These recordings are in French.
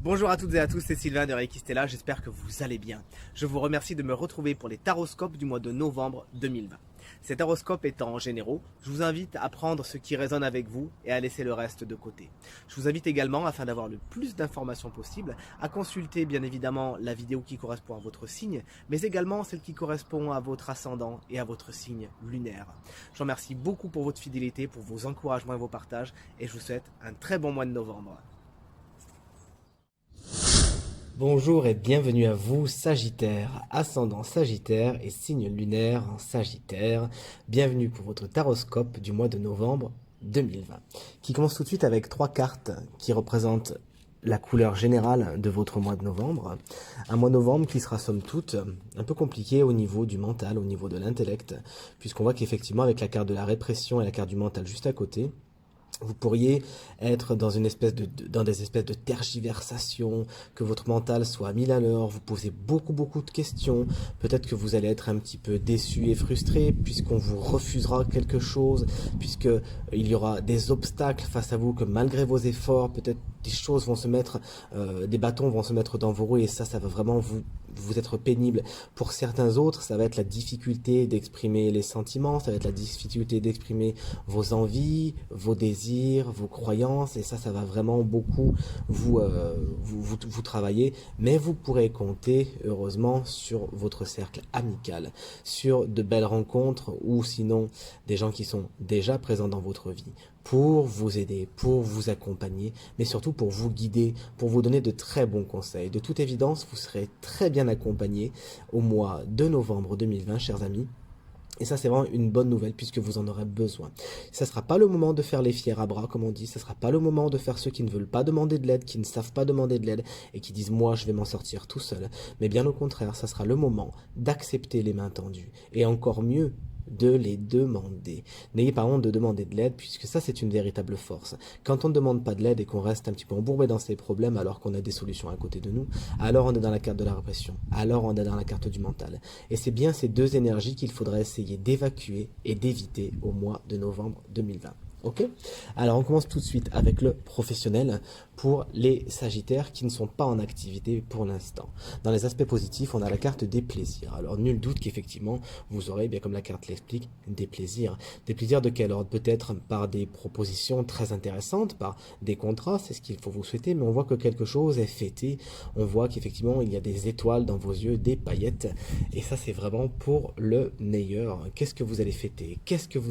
Bonjour à toutes et à tous, c'est Sylvain de Reiki Stella, j'espère que vous allez bien. Je vous remercie de me retrouver pour les taroscopes du mois de novembre 2020. Ces taroscopes étant généraux, je vous invite à prendre ce qui résonne avec vous et à laisser le reste de côté. Je vous invite également, afin d'avoir le plus d'informations possible, à consulter bien évidemment la vidéo qui correspond à votre signe, mais également celle qui correspond à votre ascendant et à votre signe lunaire. Je vous remercie beaucoup pour votre fidélité, pour vos encouragements et vos partages, et je vous souhaite un très bon mois de novembre. Bonjour et bienvenue à vous, Sagittaire, ascendant Sagittaire et signe lunaire en Sagittaire. Bienvenue pour votre taroscope du mois de novembre 2020, qui commence tout de suite avec 3 cartes qui représentent la couleur générale de votre mois de novembre. Un mois de novembre qui sera somme toute un peu compliqué au niveau du mental, au niveau de l'intellect, puisqu'on voit qu'effectivement avec la carte de la répression et la carte du mental juste à côté, vous pourriez être dans dans des espèces de tergiversations, que votre mental soit mis à l'heure, vous posez beaucoup de questions, peut-être que vous allez être un petit peu déçu et frustré puisqu'on vous refusera quelque chose, puisqu'il y aura des obstacles face à vous, que malgré vos efforts, peut-être des choses vont se mettre, des bâtons vont se mettre dans vos roues et ça va vraiment vous être pénible. Pour certains autres, ça va être la difficulté d'exprimer les sentiments, ça va être la difficulté d'exprimer vos envies, vos désirs, vos croyances, et ça va vraiment beaucoup vous travailler, mais vous pourrez compter, heureusement, sur votre cercle amical, sur de belles rencontres, ou sinon des gens qui sont déjà présents dans votre vie, pour vous aider, pour vous accompagner, mais surtout pour vous guider, pour vous donner de très bons conseils. De toute évidence, vous serez très bien accompagné au mois de novembre 2020, chers amis. Et ça, c'est vraiment une bonne nouvelle puisque vous en aurez besoin. Ça ne sera pas le moment de faire les fiers à bras, comme on dit. Ça ne sera pas le moment de faire ceux qui ne veulent pas demander de l'aide, qui ne savent pas demander de l'aide et qui disent « moi, je vais m'en sortir tout seul ». Mais bien au contraire, ça sera le moment d'accepter les mains tendues. Et encore mieux, de les demander. N'ayez pas honte de demander de l'aide, puisque ça c'est une véritable force. Quand on ne demande pas de l'aide et qu'on reste un petit peu embourbé dans ses problèmes alors qu'on a des solutions à côté de nous, alors on est dans la carte de la répression, alors on est dans la carte du mental. Et c'est bien ces deux énergies qu'il faudrait essayer d'évacuer et d'éviter au mois de novembre 2020. Ok? Alors on commence tout de suite avec le professionnel pour les Sagittaires qui ne sont pas en activité pour l'instant. Dans les aspects positifs, on a la carte des plaisirs. Alors nul doute qu'effectivement vous aurez, bien comme la carte l'explique, des plaisirs. Des plaisirs de quel ordre? Peut-être par des propositions très intéressantes, par des contrats, c'est ce qu'il faut vous souhaiter, mais on voit que quelque chose est fêté, on voit qu'effectivement il y a des étoiles dans vos yeux, des paillettes, et ça c'est vraiment pour le meilleur. Qu'est-ce que vous allez fêter?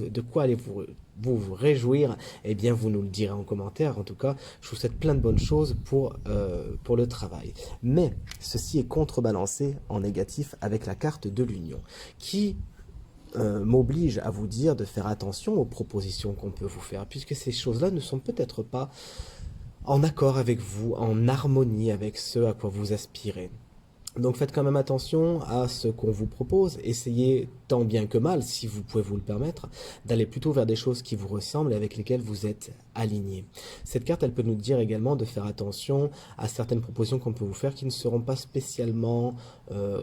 De quoi allez-vous vous réjouir? Eh bien vous nous le direz en commentaire. En tout cas, je vous souhaite plein de bonnes choses pour le travail. Mais ceci est contrebalancé en négatif avec la carte de l'union, qui m'oblige à vous dire de faire attention aux propositions qu'on peut vous faire, puisque ces choses-là ne sont peut-être pas en accord avec vous, en harmonie avec ce à quoi vous aspirez. Donc faites quand même attention à ce qu'on vous propose, essayez tant bien que mal, si vous pouvez vous le permettre, d'aller plutôt vers des choses qui vous ressemblent et avec lesquelles vous êtes aligné. Cette carte, elle peut nous dire également de faire attention à certaines propositions qu'on peut vous faire qui ne seront pas spécialement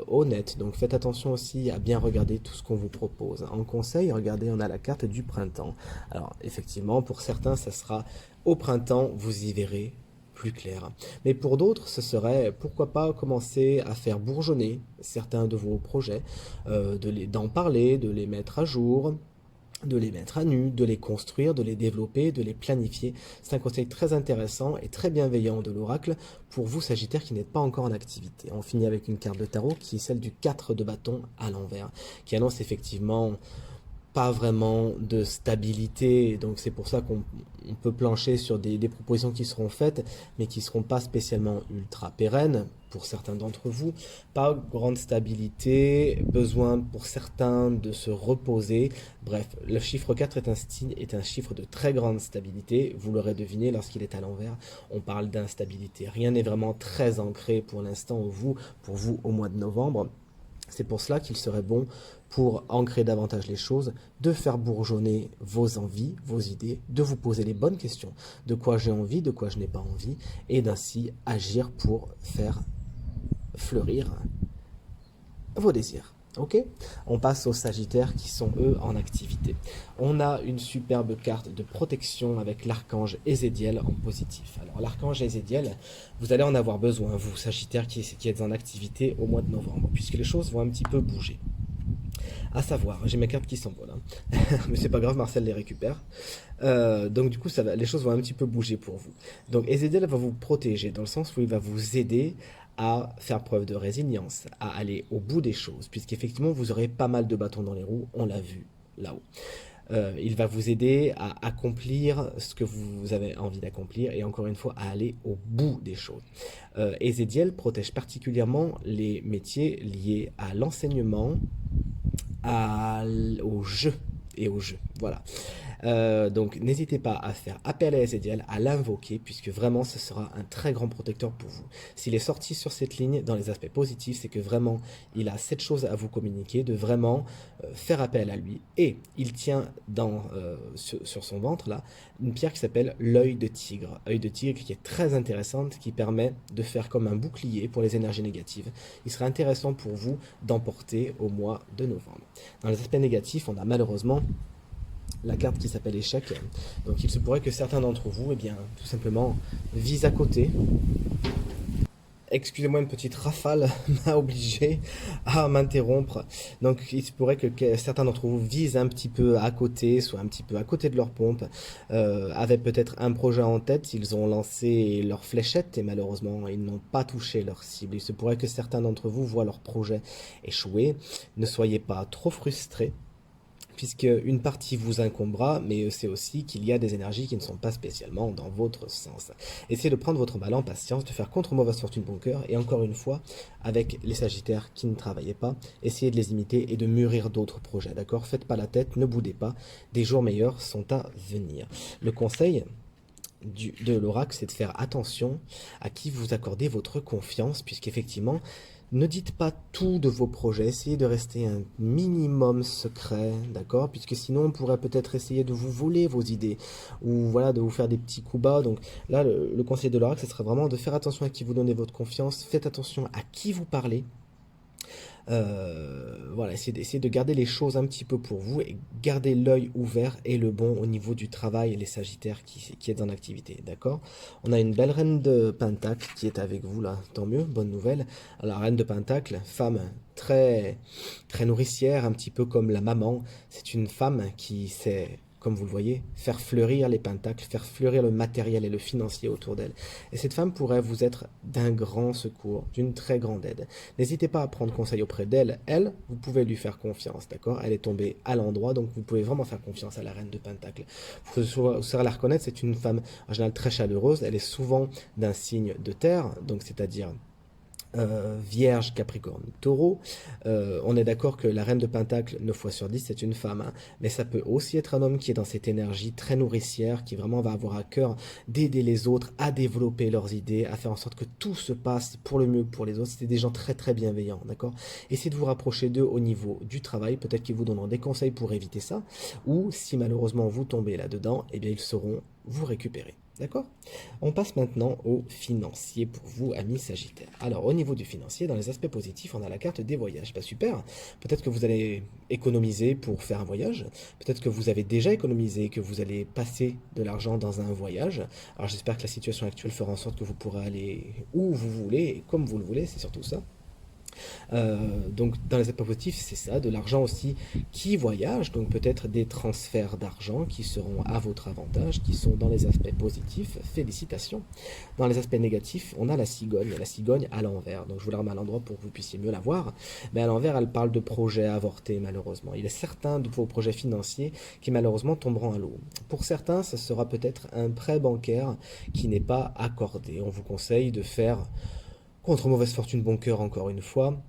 honnêtes. Donc faites attention aussi à bien regarder tout ce qu'on vous propose. En conseil, regardez, on a la carte du printemps. Alors effectivement, pour certains, ça sera au printemps, vous y verrez plus clair. Mais pour d'autres, ce serait pourquoi pas commencer à faire bourgeonner certains de vos projets, d'en parler, de les mettre à jour, de les mettre à nu, de les construire, de les développer, de les planifier. C'est un conseil très intéressant et très bienveillant de l'oracle pour vous, Sagittaire, qui n'êtes pas encore en activité. On finit avec une carte de tarot qui est celle du 4 de bâton à l'envers, qui annonce effectivement pas vraiment de stabilité, donc c'est pour ça qu'on peut plancher sur des propositions qui seront faites, mais qui ne seront pas spécialement ultra pérennes, pour certains d'entre vous, pas grande stabilité, besoin pour certains de se reposer, bref, le chiffre 4 est un chiffre de très grande stabilité, vous l'aurez deviné lorsqu'il est à l'envers, on parle d'instabilité, rien n'est vraiment très ancré pour l'instant pour vous au mois de novembre. C'est pour cela qu'il serait bon, pour ancrer davantage les choses, de faire bourgeonner vos envies, vos idées, de vous poser les bonnes questions, de quoi j'ai envie, de quoi je n'ai pas envie, et d'ainsi agir pour faire fleurir vos désirs. Ok, on passe aux Sagittaires qui sont eux en activité. On a une superbe carte de protection avec l'archange Ézédiel en positif. Alors l'archange Ézédiel, vous allez en avoir besoin, vous Sagittaires qui êtes en activité au mois de novembre, puisque les choses vont un petit peu bouger. À savoir, j'ai mes cartes qui s'envolent, hein. Mais c'est pas grave, Marcel les récupère. Donc du coup, les choses vont un petit peu bouger pour vous. Donc Ezediel va vous protéger dans le sens où il va vous aider à faire preuve de résilience, à aller au bout des choses, puisqu'effectivement vous aurez pas mal de bâtons dans les roues, on l'a vu là-haut. Il va vous aider à accomplir ce que vous avez envie d'accomplir et encore une fois à aller au bout des choses. Ezediel protège particulièrement les métiers liés à l'enseignement, au jeu et au jeu. Voilà. Donc n'hésitez pas à faire appel à Ezediel, à l'invoquer, puisque vraiment ce sera un très grand protecteur pour vous. S'il est sorti sur cette ligne dans les aspects positifs, c'est que vraiment il a cette chose à vous communiquer, de vraiment faire appel à lui. Et il tient sur son ventre là une pierre qui s'appelle l'œil de tigre. Œil de tigre qui est très intéressante, qui permet de faire comme un bouclier pour les énergies négatives. Il serait intéressant pour vous d'emporter au mois de novembre. Dans les aspects négatifs, on a malheureusement la carte qui s'appelle échec. Donc il se pourrait que certains d'entre vous, eh bien, tout simplement, visent à côté. Excusez-moi, une petite rafale m'a obligé à m'interrompre. Donc il se pourrait que certains d'entre vous visent un petit peu à côté, soit un petit peu à côté de leur pompe, avaient peut-être un projet en tête, ils ont lancé leur fléchette et malheureusement ils n'ont pas touché leur cible. Il se pourrait que certains d'entre vous voient leur projet échouer. Ne soyez pas trop frustrés, puisque une partie vous incombera, mais c'est aussi qu'il y a des énergies qui ne sont pas spécialement dans votre sens. Essayez de prendre votre mal en patience, de faire contre mauvaise fortune bon cœur, et encore une fois, avec les Sagittaires qui ne travaillaient pas, essayez de les imiter et de mûrir d'autres projets, d'accord? Faites pas la tête, ne boudez pas, des jours meilleurs sont à venir. Le conseil de l'oracle, c'est de faire attention à qui vous accordez votre confiance, puisqu'effectivement, ne dites pas tout de vos projets, essayez de rester un minimum secret, d'accord? Puisque sinon on pourrait peut-être essayer de vous voler vos idées, ou voilà, de vous faire des petits coups bas. Donc là, le conseil de l'oracle, ce serait vraiment de faire attention à qui vous donnez votre confiance, faites attention à qui vous parlez. Voilà, essayez de garder les choses un petit peu pour vous et garder l'œil ouvert et le bon au niveau du travail et les Sagittaires qui êtes en activité, d'accord? On a une belle reine de Pentacle qui est avec vous là, tant mieux, bonne nouvelle. Alors, la reine de Pentacle, femme très, très nourricière, un petit peu comme la maman, c'est une femme qui sait, comme vous le voyez, faire fleurir les pentacles, faire fleurir le matériel et le financier autour d'elle. Et cette femme pourrait vous être d'un grand secours, d'une très grande aide. N'hésitez pas à prendre conseil auprès d'elle. Elle, vous pouvez lui faire confiance, d'accord? Elle est tombée à l'endroit, donc vous pouvez vraiment faire confiance à la reine de Pentacle. Vous saurez la reconnaître, c'est une femme en général très chaleureuse. Elle est souvent d'un signe de terre, donc c'est-à-dire Vierge, Capricorne, Taureau. On est d'accord que la reine de Pentacle, 9 fois sur 10, c'est une femme, hein, mais ça peut aussi être un homme qui est dans cette énergie très nourricière, qui vraiment va avoir à cœur d'aider les autres à développer leurs idées, à faire en sorte que tout se passe pour le mieux pour les autres. C'est des gens très très bienveillants, d'accord? Essayez de vous rapprocher d'eux au niveau du travail, peut-être qu'ils vous donneront des conseils pour éviter ça, ou si malheureusement vous tombez là-dedans, eh bien ils sauront vous récupérer. D'accord? On passe maintenant au financier pour vous, amis Sagittaires. Alors, au niveau du financier, dans les aspects positifs, on a la carte des voyages. Bah, super. Peut-être que vous allez économiser pour faire un voyage. Peut-être que vous avez déjà économisé, que vous allez passer de l'argent dans un voyage. Alors, j'espère que la situation actuelle fera en sorte que vous pourrez aller où vous voulez et comme vous le voulez. C'est surtout ça. Donc dans les aspects positifs, c'est ça, de l'argent aussi qui voyage, donc peut-être des transferts d'argent qui seront à votre avantage, qui sont dans les aspects positifs, félicitations. Dans les aspects négatifs, on a la cigogne à l'envers, donc je vous la remets à l'endroit pour que vous puissiez mieux la voir, mais à l'envers elle parle de projets avortés malheureusement. Il est certain de vos projets financiers qui malheureusement tomberont à l'eau. Pour certains, ce sera peut-être un prêt bancaire qui n'est pas accordé. On vous conseille de faire contre mauvaise fortune bon cœur encore une fois,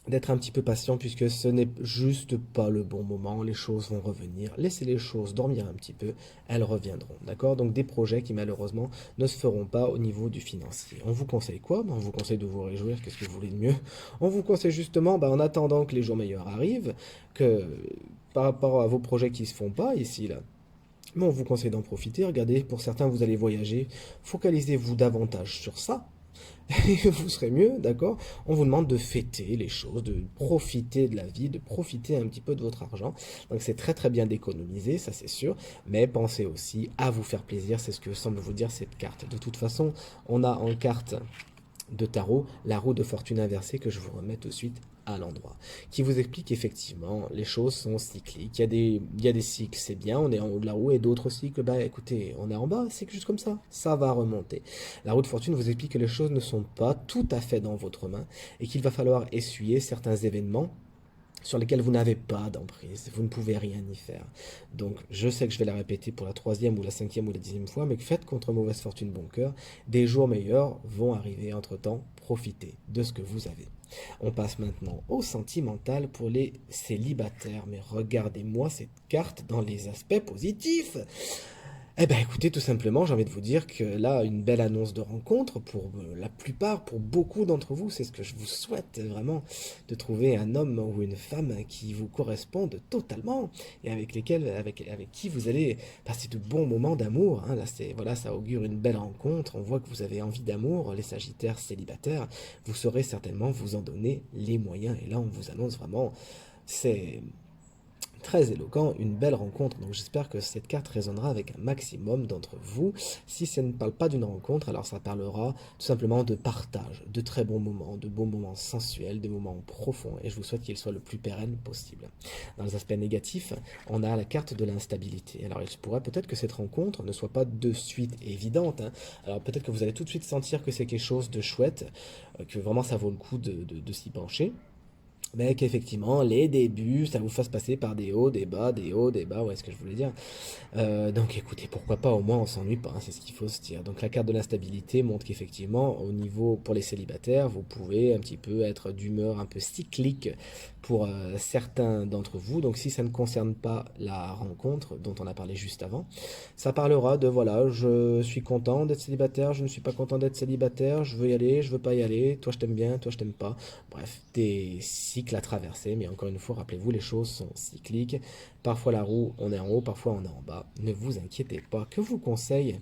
d'être un petit peu patient puisque ce n'est juste pas le bon moment, les choses vont revenir, laissez les choses dormir un petit peu, elles reviendront, d'accord? Donc des projets qui malheureusement ne se feront pas au niveau du financier. On vous conseille quoi? On vous conseille de vous réjouir, qu'est-ce que vous voulez de mieux? On vous conseille justement, en attendant que les jours meilleurs arrivent, que par rapport à vos projets qui se font pas ici, là, mais on vous conseille d'en profiter, regardez, pour certains vous allez voyager, focalisez-vous davantage sur ça, et vous serez mieux, d'accord? On vous demande de fêter les choses, de profiter de la vie, de profiter un petit peu de votre argent. Donc c'est très très bien d'économiser, ça c'est sûr, mais pensez aussi à vous faire plaisir, c'est ce que semble vous dire cette carte. De toute façon, on a en carte de tarot, la roue de fortune inversée que je vous remets tout de suite à l'endroit, qui vous explique effectivement les choses sont cycliques, il y a des cycles, c'est bien, on est en haut de la roue, et d'autres cycles, bah écoutez, on est en bas, c'est juste comme ça va remonter. La roue de fortune vous explique que les choses ne sont pas tout à fait dans votre main, et qu'il va falloir essuyer certains événements sur lesquels vous n'avez pas d'emprise, vous ne pouvez rien y faire. Donc je sais que je vais la répéter pour la troisième ou la cinquième ou la dixième fois, mais faites contre mauvaise fortune bon cœur, des jours meilleurs vont arriver entre-temps, profitez de ce que vous avez. On passe maintenant au sentimental pour les célibataires, mais regardez-moi cette carte dans les aspects positifs. Eh ben écoutez, tout simplement, j'ai envie de vous dire que là, une belle annonce de rencontre pour la plupart, pour beaucoup d'entre vous, c'est ce que je vous souhaite vraiment, de trouver un homme ou une femme qui vous correspondent totalement et avec qui vous allez passer de bons moments d'amour. Hein. Là, voilà, ça augure une belle rencontre. On voit que vous avez envie d'amour, les Sagittaires célibataires. Vous saurez certainement vous en donner les moyens. Et là, on vous annonce vraiment, c'est très éloquent, une belle rencontre. Donc j'espère que cette carte résonnera avec un maximum d'entre vous. Si ça ne parle pas d'une rencontre, alors ça parlera tout simplement de partage, de très bons moments, de beaux moments sensuels, de moments profonds. Et je vous souhaite qu'il soit le plus pérenne possible. Dans les aspects négatifs, on a la carte de l'instabilité. Alors il se pourrait peut-être que cette rencontre ne soit pas de suite évidente. Hein. Alors peut-être que vous allez tout de suite sentir que c'est quelque chose de chouette, que vraiment ça vaut le coup de s'y pencher. Mais qu'effectivement, les débuts, ça vous fasse passer par des hauts, des bas, ouais, ce que je voulais dire. Donc écoutez, pourquoi pas, au moins on s'ennuie pas, hein, c'est ce qu'il faut se dire. Donc la carte de l'instabilité montre qu'effectivement, au niveau, pour les célibataires, vous pouvez un petit peu être d'humeur un peu cyclique pour certains d'entre vous. Donc si ça ne concerne pas la rencontre dont on a parlé juste avant, ça parlera de voilà, je suis content d'être célibataire, je ne suis pas content d'être célibataire, je veux y aller, je veux pas y aller, toi je t'aime bien, toi je t'aime pas. Bref, des cycles à traverser, mais encore une fois, rappelez-vous, les choses sont cycliques. Parfois la roue, on est en haut, parfois on est en bas. Ne vous inquiétez pas. Que vous conseille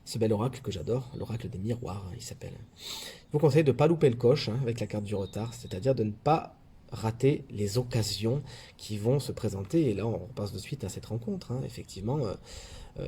ce bel oracle que j'adore, l'oracle des miroirs, il s'appelle. Je vous conseille de ne pas louper le coche hein, avec la carte du retard, c'est-à-dire de ne pas rater les occasions qui vont se présenter. Et là, on repasse de suite à cette rencontre. Hein. Effectivement,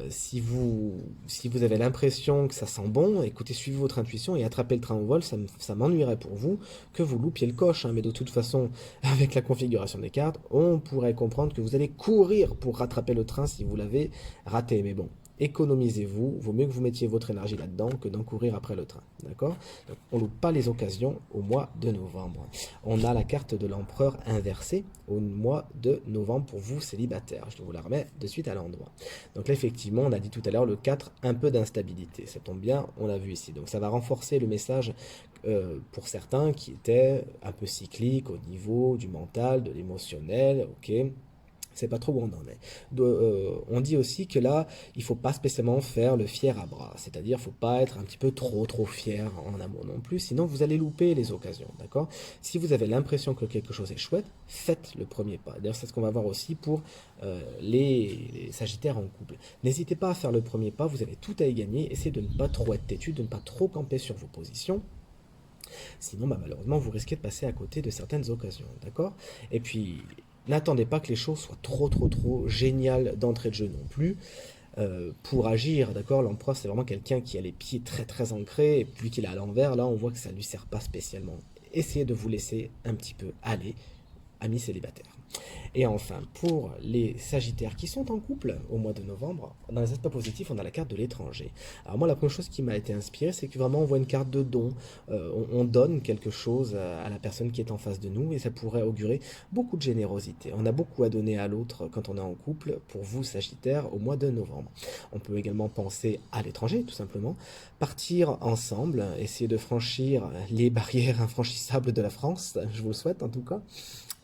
si vous avez l'impression que ça sent bon, écoutez, suivez votre intuition et attrapez le train au vol, ça m'ennuierait pour vous que vous loupiez le coche. Hein. Mais de toute façon, avec la configuration des cartes, on pourrait comprendre que vous allez courir pour rattraper le train si vous l'avez raté. Mais bon, économisez-vous, vaut mieux que vous mettiez votre énergie là-dedans que d'en courir après le train, d'accord? Donc, on ne loupe pas les occasions au mois de novembre. On a la carte de l'empereur inversée au mois de novembre pour vous célibataires. Je vous la remets de suite à l'endroit. Donc là, effectivement, on a dit tout à l'heure le 4, un peu d'instabilité. Ça tombe bien, on l'a vu ici. Donc ça va renforcer le message pour certains qui étaient un peu cycliques au niveau du mental, de l'émotionnel, ok? C'est pas trop où on en est. On dit aussi que là, il faut pas spécialement faire le fier à bras, c'est-à-dire faut pas être un petit peu trop fier en amour non plus, sinon vous allez louper les occasions, d'accord? Si vous avez l'impression que quelque chose est chouette, faites le premier pas. D'ailleurs, c'est ce qu'on va voir aussi pour les Sagittaires en couple. N'hésitez pas à faire le premier pas, vous avez tout à y gagner, essayez de ne pas trop être têtu, de ne pas trop camper sur vos positions. Sinon, bah, malheureusement, vous risquez de passer à côté de certaines occasions, d'accord? Et puis, n'attendez pas que les choses soient trop géniales d'entrée de jeu non plus pour agir, d'accord? L'empereur, c'est vraiment quelqu'un qui a les pieds très ancrés, et vu qu'il est à l'envers, là, on voit que ça lui sert pas spécialement. Essayez de vous laisser un petit peu aller, amis célibataires. Et enfin, pour les Sagittaires qui sont en couple au mois de novembre, dans les aspects positifs, on a la carte de l'étranger. Alors moi, la première chose qui m'a été inspirée, c'est que vraiment on voit une carte de don. On donne quelque chose à la personne qui est en face de nous et ça pourrait augurer beaucoup de générosité. On a beaucoup à donner à l'autre quand on est en couple, pour vous Sagittaires, au mois de novembre. On peut également penser à l'étranger, tout simplement. Partir ensemble, essayer de franchir les barrières infranchissables de la France, je vous le souhaite en tout cas,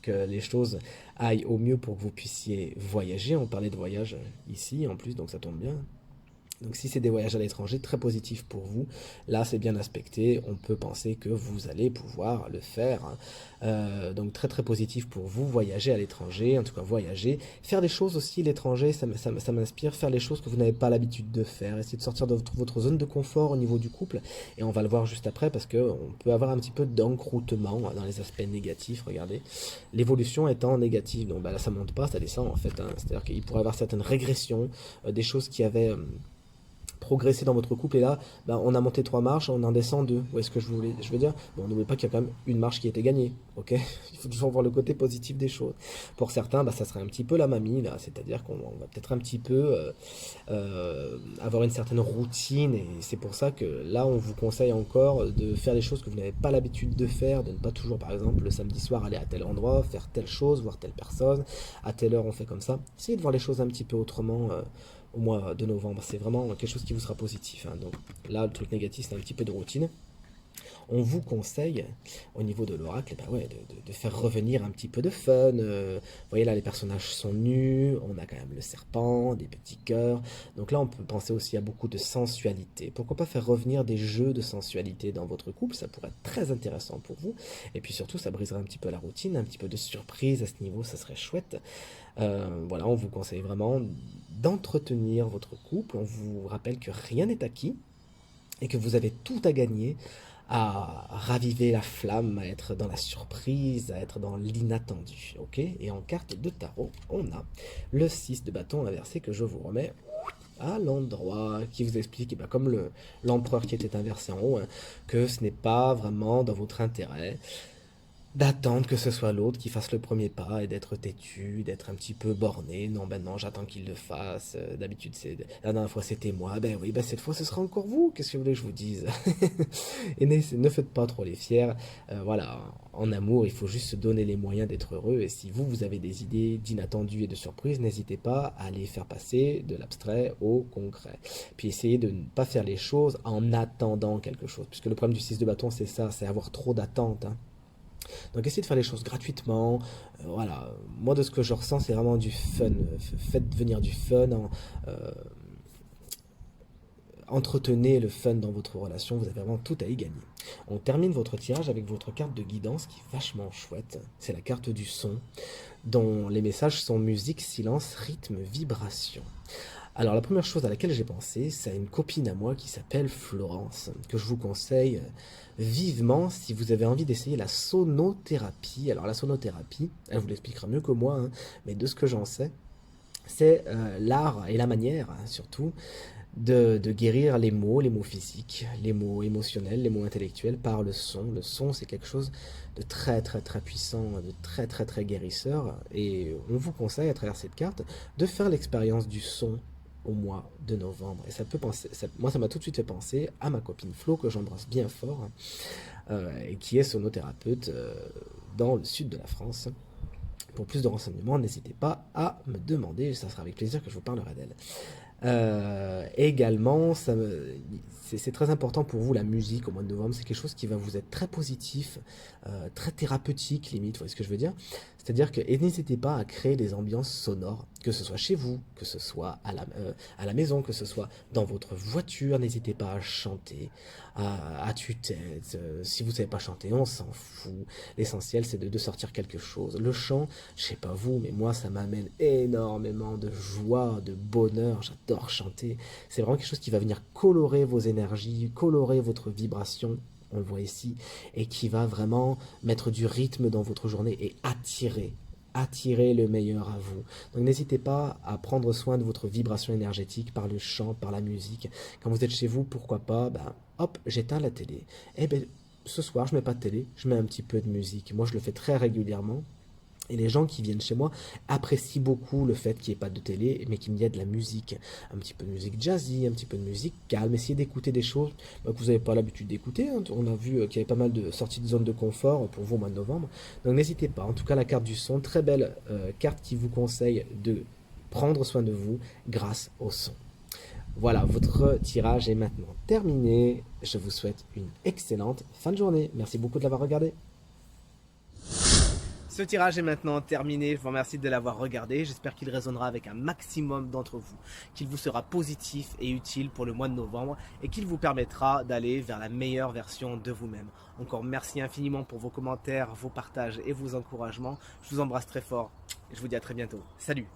que les choses aillent au mieux pour que vous puissiez voyager. On parlait de voyage ici en plus, donc ça tombe bien. Donc si c'est des voyages à l'étranger, très positif pour vous. Là, c'est bien aspecté. On peut penser que vous allez pouvoir le faire, hein. Donc très très positif pour vous. Voyager à l'étranger, en tout cas voyager. Faire des choses aussi à l'étranger, ça m'inspire. Faire les choses que vous n'avez pas l'habitude de faire. Essayer de sortir de votre zone de confort au niveau du couple. Et on va le voir juste après parce qu'on peut avoir un petit peu d'encroûtement dans les aspects négatifs. Regardez. L'évolution étant négative. Donc bah, là, ça monte pas, ça descend en fait, hein. C'est-à-dire qu'il pourrait y avoir certaines régressions, des choses qui avaient progresser dans votre couple et là on a monté 3 marches, on en descend 2. Vous voyez ce que je veux dire? Bon, n'oubliez pas qu'il y a quand même une marche qui a été gagnée, ok? Il faut toujours voir le côté positif des choses. Pour certains, ça serait un petit peu la mamie là, c'est-à-dire qu'on va peut-être un petit peu avoir une certaine routine et c'est pour ça que là on vous conseille encore de faire des choses que vous n'avez pas l'habitude de faire, de ne pas toujours par exemple le samedi soir aller à tel endroit, faire telle chose, voir telle personne, à telle heure on fait comme ça. Essayez de voir les choses un petit peu autrement. Au mois de novembre, c'est vraiment quelque chose qui vous sera positif, hein. Donc là, le truc négatif, c'est un petit peu de routine. On vous conseille, au niveau de l'oracle, ouais, de faire revenir un petit peu de fun. Vous voyez là, les personnages sont nus, on a quand même le serpent, des petits cœurs. Donc là, on peut penser aussi à beaucoup de sensualité. Pourquoi pas faire revenir des jeux de sensualité dans votre couple? Ça pourrait être très intéressant pour vous. Et puis surtout, ça briserait un petit peu la routine, un petit peu de surprise à ce niveau, ça serait chouette. Voilà, on vous conseille vraiment d'entretenir votre couple. On vous rappelle que rien n'est acquis et que vous avez tout à gagner à raviver la flamme, à être dans la surprise, à être dans l'inattendu, ok? Et en carte de tarot, on a le 6 de bâton inversé que je vous remets à l'endroit, qui vous explique, comme l'empereur qui était inversé en haut, hein, que ce n'est pas vraiment dans votre intérêt d'attendre que ce soit l'autre qui fasse le premier pas et d'être têtu, d'être un petit peu borné. Non, ben non, j'attends qu'il le fasse. D'habitude, la dernière fois c'était moi. Ben oui, ben cette fois ce sera encore vous. Qu'est-ce que vous voulez que je vous dise? Et ne faites pas trop les fiers. Voilà, en amour, il faut juste se donner les moyens d'être heureux. Et si vous avez des idées d'inattendus et de surprises, n'hésitez pas à les faire passer de l'abstrait au concret. Puis essayez de ne pas faire les choses en attendant quelque chose. Puisque le problème du 6 de bâton, c'est ça, c'est avoir trop d'attentes, hein. Donc essayez de faire les choses gratuitement. Voilà, moi de ce que je ressens, c'est vraiment du fun. Faites venir du fun. Entretenez le fun dans votre relation, vous avez vraiment tout à y gagner. On termine votre tirage avec votre carte de guidance qui est vachement chouette. C'est la carte du son, dont les messages sont musique, silence, rythme, vibration. Alors la première chose à laquelle j'ai pensé, c'est à une copine à moi qui s'appelle Florence, que je vous conseille vivement si vous avez envie d'essayer la sonothérapie. Alors la sonothérapie, elle vous l'expliquera mieux que moi, hein, mais de ce que j'en sais, c'est l'art et la manière, hein, surtout, de guérir les mots physiques, les mots émotionnels, les mots intellectuels par le son. Le son, c'est quelque chose de très très très puissant, de très très très guérisseur, et on vous conseille à travers cette carte de faire l'expérience du son au mois de novembre. Et ça peut penser, moi ça m'a tout de suite fait penser à ma copine Flo, que j'embrasse bien fort, et qui est sonothérapeute dans le sud de la France. Pour plus de renseignements, n'hésitez pas à me demander, ça sera avec plaisir que je vous parlerai d'elle. Également, c'est très important pour vous la musique au mois de novembre, c'est quelque chose qui va vous être très positif, très thérapeutique limite, vous voyez ce que je veux dire? C'est-à-dire que, et n'hésitez pas à créer des ambiances sonores, que ce soit chez vous, que ce soit à la maison, que ce soit dans votre voiture, n'hésitez pas à chanter, à tue-tête. Si vous ne savez pas chanter, on s'en fout. L'essentiel, c'est de sortir quelque chose. Le chant, je sais pas vous, mais moi, ça m'amène énormément de joie, de bonheur. J'adore chanter. C'est vraiment quelque chose qui va venir colorer vos énergies, colorer votre vibration, on le voit ici, et qui va vraiment mettre du rythme dans votre journée et attirer le meilleur à vous. Donc n'hésitez pas à prendre soin de votre vibration énergétique par le chant, par la musique. Quand vous êtes chez vous, pourquoi pas, hop, j'éteins la télé. Et ce soir, je mets pas de télé, je mets un petit peu de musique. Moi, je le fais très régulièrement. Et les gens qui viennent chez moi apprécient beaucoup le fait qu'il n'y ait pas de télé, mais qu'il y ait de la musique. Un petit peu de musique jazzy, un petit peu de musique calme. Essayez d'écouter des choses que vous n'avez pas l'habitude d'écouter, hein. On a vu qu'il y avait pas mal de sorties de zone de confort pour vous au mois de novembre. Donc n'hésitez pas. En tout cas, la carte du son, très belle carte qui vous conseille de prendre soin de vous grâce au son. Voilà, votre tirage est maintenant terminé. Je vous souhaite une excellente fin de journée. Merci beaucoup de l'avoir regardé. Ce tirage est maintenant terminé, je vous remercie de l'avoir regardé, j'espère qu'il résonnera avec un maximum d'entre vous, qu'il vous sera positif et utile pour le mois de novembre et qu'il vous permettra d'aller vers la meilleure version de vous-même. Encore merci infiniment pour vos commentaires, vos partages et vos encouragements, je vous embrasse très fort et je vous dis à très bientôt. Salut!